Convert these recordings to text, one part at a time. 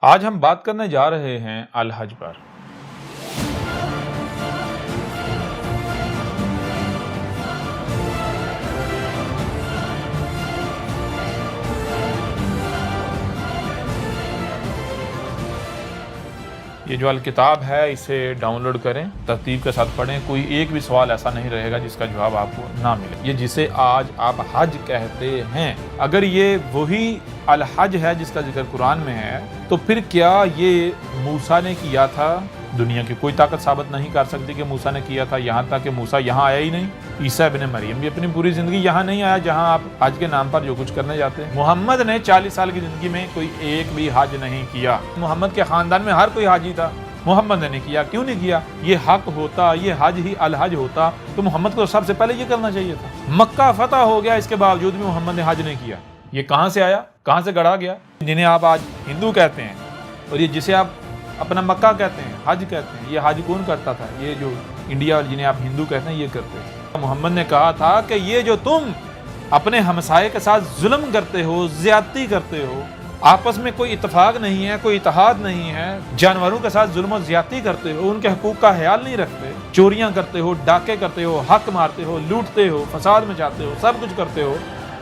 آج ہم بات کرنے جا رہے ہیں الحج پر۔ یہ جو الکتاب ہے اسے ڈاؤن لوڈ کریں، ترتیب کے ساتھ پڑھیں، کوئی ایک بھی سوال ایسا نہیں رہے گا جس کا جواب آپ کو نہ ملے۔ یہ جسے آج آپ حج کہتے ہیں، اگر یہ وہی الحج ہے جس کا ذکر قرآن میں ہے تو پھر کیا یہ موسیٰ نے کیا تھا؟ دنیا کی کوئی طاقت ثابت نہیں کر سکتی کہ موسیٰ نے کیا تھا، یہاں تک کہ موسیٰ یہاں آیا ہی نہیں۔ عیسیٰ ابن مریم بھی اپنی پوری زندگی یہاں نہیں آیا جہاں آپ حج کے نام پر جو کچھ کرنے جاتے ہیں۔ محمد نے 40 سال کی زندگی میں کوئی ایک بھی حج نہیں کیا۔ محمد کے خاندان میں ہر کوئی حاجی تھا، محمد نے کیا، کیوں نہیں کیا؟ یہ حق ہوتا، یہ حج ہی الحج ہوتا تو محمد کو سب سے پہلے یہ کرنا چاہیے تھا۔ مکہ فتح ہو گیا، اس کے باوجود بھی محمد نے حج نہیں کیا۔ یہ کہاں سے آیا، کہاں سے گڑھا گیا؟ جنہیں آپ آج ہندو کہتے ہیں اور یہ جسے آپ اپنا مکہ کہتے ہیں، حج کہتے ہیں، یہ حج کون کرتا تھا؟ یہ جو انڈیا اور جنہیں آپ ہندو کہتے ہیں یہ کرتے ہیں۔ محمد نے کہا تھا کہ یہ جو تم اپنے ہمسائے کے ساتھ ظلم کرتے ہو، زیادتی کرتے ہو، آپس میں کوئی اتفاق نہیں ہے، کوئی اتحاد نہیں ہے، جانوروں کے ساتھ ظلم و زیادتی کرتے ہو، ان کے حقوق کا خیال نہیں رکھتے، چوریاں کرتے ہو، ڈاکے کرتے ہو، حق مارتے ہو، لوٹتے ہو، فساد مچاتے ہو، سب کچھ کرتے ہو،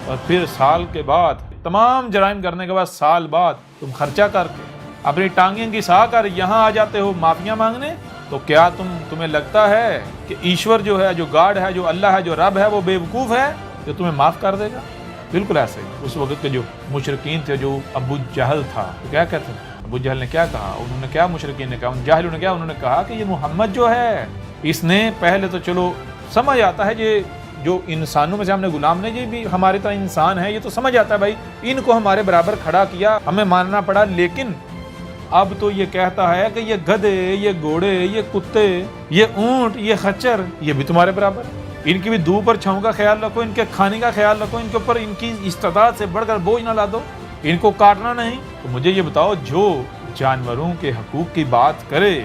اور پھر سال کے بعد تمام جرائم کرنے کے بعد سال بعد تم خرچہ کر کے اپنی ٹانگیں گھسا کر یہاں آ جاتے ہو معافیاں مانگنے؟ تو کیا تمہیں لگتا ہے کہ ایشور جو ہے، جو گاڈ ہے، جو اللہ ہے، جو رب ہے، وہ بے وقوف ہے جو تمہیں معاف کر دے گا؟ بالکل ایسے ہی اس وقت کے جو مشرکین تھے، جو ابو جہل تھا، تو کیا کہتے ہیں؟ ابو جہل نے کیا کہا؟ انہوں نے کیا، مشرکین نے کہا، ان جاہلوں نے کیا؟ انہوں نے کہا کہ یہ محمد جو ہے اس نے پہلے تو چلو سمجھ آتا ہے، یہ جو انسانوں میں سے ہم نے غلام نے، یہ بھی ہماری طرح انسان ہے، یہ تو سمجھ آتا ہے بھائی، ان کو ہمارے برابر کھڑا کیا، ہمیں ماننا پڑا، لیکن اب تو یہ کہتا ہے کہ یہ گدھے، یہ گھوڑے، یہ کتے، یہ اونٹ، یہ خچر، یہ بھی تمہارے برابر، ان کی بھی دو پر چھاؤں کا خیال رکھو، ان کے کھانے کا خیال رکھو، ان کے اوپر ان کی استطاعت سے بڑھ کر بوجھ نہ لا دو، ان کو کاٹنا نہیں۔ تو مجھے یہ بتاؤ، جو جانوروں کے حقوق کی بات کرے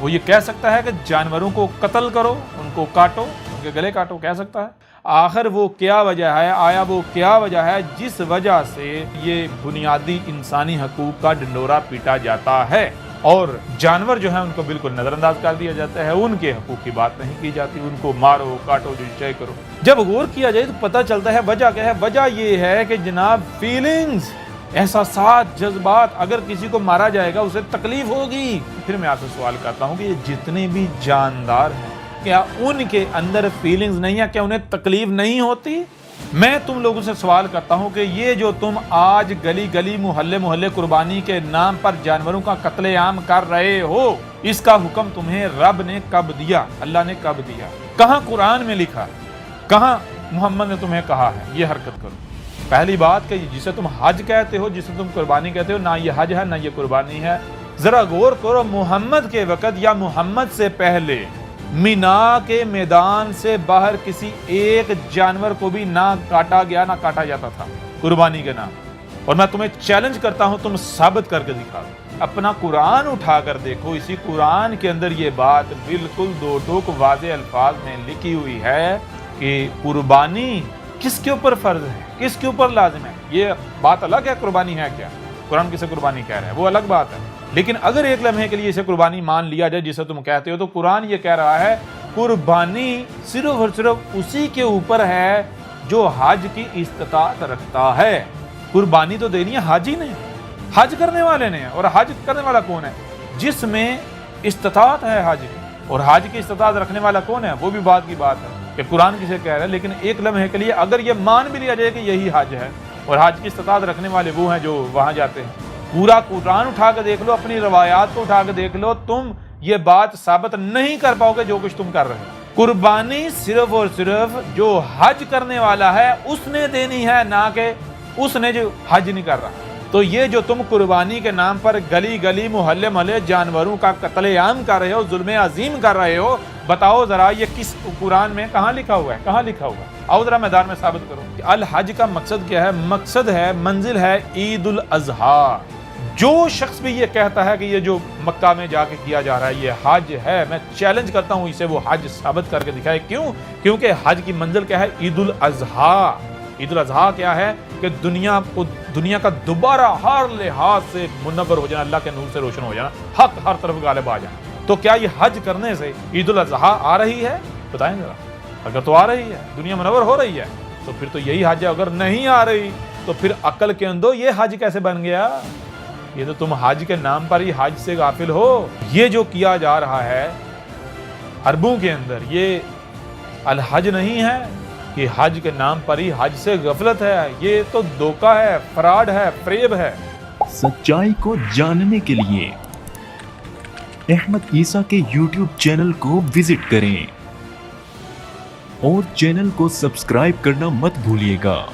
وہ یہ کہہ سکتا ہے کہ جانوروں کو قتل کرو، ان کو کاٹو، ان کے گلے کاٹو؟ کہہ سکتا ہے؟ آخر وہ کیا وجہ ہے، آیا وہ کیا وجہ ہے جس وجہ سے یہ بنیادی انسانی حقوق کا ڈنڈورا پیٹا جاتا ہے اور جانور جو ہیں ان کو بالکل نظر انداز کر دیا جاتا ہے، ان کے حقوق کی بات نہیں کی جاتی، ان کو مارو کاٹو جو چاہے کرو؟ جب غور کیا جائے تو پتہ چلتا ہے وجہ کیا ہے۔ وجہ یہ ہے کہ جناب فیلنگز، احساسات، جذبات، اگر کسی کو مارا جائے گا اسے تکلیف ہوگی۔ پھر میں آپ سے سوال کرتا ہوں کہ یہ جتنے بھی جاندار ہیں کیا ان کے اندر فیلنگز نہیں ہے؟ کیا انہیں تکلیف نہیں ہوتی؟ میں تم لوگوں سے سوال کرتا ہوں کہ یہ جو تم آج گلی گلی محلے محلے قربانی کے نام پر جانوروں کا قتل عام کر رہے ہو، اس کا حکم تمہیں رب نے کب دیا؟ اللہ نے کب دیا؟ کہاں قرآن میں لکھا؟ کہاں محمد نے تمہیں کہا ہے یہ حرکت کرو؟ پہلی بات کہ جسے تم حج کہتے ہو، جسے تم قربانی کہتے ہو، نہ یہ حج ہے نہ یہ قربانی ہے۔ ذرا غور کرو، محمد کے وقت یا محمد سے پہلے مینا کے میدان سے باہر کسی ایک جانور کو بھی نہ کاٹا گیا، نہ کاٹا جاتا تھا قربانی کے نام۔ اور میں تمہیں چیلنج کرتا ہوں، تم ثابت کر کے دکھاؤ، اپنا قرآن اٹھا کر دیکھو، اسی قرآن کے اندر یہ بات بالکل دو ٹوک واضح الفاظ میں لکھی ہوئی ہے کہ قربانی کس کے اوپر فرض ہے، کس کے اوپر لازم ہے۔ یہ بات الگ ہے قربانی ہے کیا، قرآن کسے قربانی کہہ رہا ہے وہ الگ بات ہے، لیکن اگر ایک لمحے کے لیے اسے قربانی مان لیا جائے جسے تم کہتے ہو، تو قرآن یہ کہہ رہا ہے قربانی صرف اور صرف اسی کے اوپر ہے جو حج کی استطاعت رکھتا ہے۔ قربانی تو دینی ہے حاجی نے، حج کرنے والے نے، اور حج کرنے والا کون ہے؟ جس میں استطاعت ہے حج کی، اور حج کی استطاعت رکھنے والا کون ہے؟ وہ بھی بات کی بات ہے کہ قرآن کسے کہہ رہا ہے، لیکن ایک لمحے کے لیے اگر یہ مان بھی لیا جائے کہ یہی حج ہے اور حج کی استطاعت رکھنے والے وہ ہیں جو وہاں جاتے ہیں، پورا قرآن اٹھا کے دیکھ لو، اپنی روایات کو اٹھا کے دیکھ لو، تم یہ بات ثابت نہیں کر پاؤ گے جو کچھ تم کر رہے ہو۔ قربانی صرف اور صرف جو حج کرنے والا ہے اس نے دینی ہے، نہ کہ اس نے جو حج نہیں کر رہا۔ تو یہ جو تم قربانی کے نام پر گلی گلی محلے محلے جانوروں کا قتل عام کر رہے ہو، ظلم عظیم کر رہے ہو، بتاؤ ذرا یہ کس قرآن میں کہاں لکھا ہوا ہے؟ کہاں لکھا ہوا ہے؟ آؤ ذرا میدان میں ثابت کرو کہ الحج کا مقصد کیا ہے۔ مقصد ہے، منزل ہے عید الاضحیٰ۔ جو شخص بھی یہ کہتا ہے کہ یہ جو مکہ میں جا کے کیا جا رہا ہے یہ حج ہے، میں چیلنج کرتا ہوں اسے وہ حج ثابت کر کے دکھائے۔ کیوں؟ کیونکہ حج کی منزل کیا ہے؟ عید الاضحیٰ۔ عید الاضحیٰ کیا ہے کہ دنیا کا دوبارہ ہر لحاظ سے منور ہو جانا، اللہ کے نور سے روشن ہو جانا، حق ہر طرف غالب آ جانا۔ تو کیا یہ حج کرنے سے عید الاضحیٰ آ رہی ہے؟ بتائیں ذرا۔ اگر تو آ رہی ہے، دنیا منور ہو رہی ہے، تو پھر تو یہی حج ہے۔ اگر نہیں آ رہی تو پھر عقل کے اندر یہ حج کیسے بن گیا؟ یہ تو تم حج کے نام پر ہی حج سے غافل ہو۔ یہ جو کیا جا رہا ہے عربوں کے اندر، یہ الحج نہیں ہے، یہ حج کے نام پر ہی حج سے غفلت ہے، یہ تو دھوکہ ہے، فراڈ ہے، فریب ہے۔ سچائی کو جاننے کے لیے احمد عیسیٰ کے یوٹیوب چینل کو وزٹ کریں اور چینل کو سبسکرائب کرنا مت بھولیے گا۔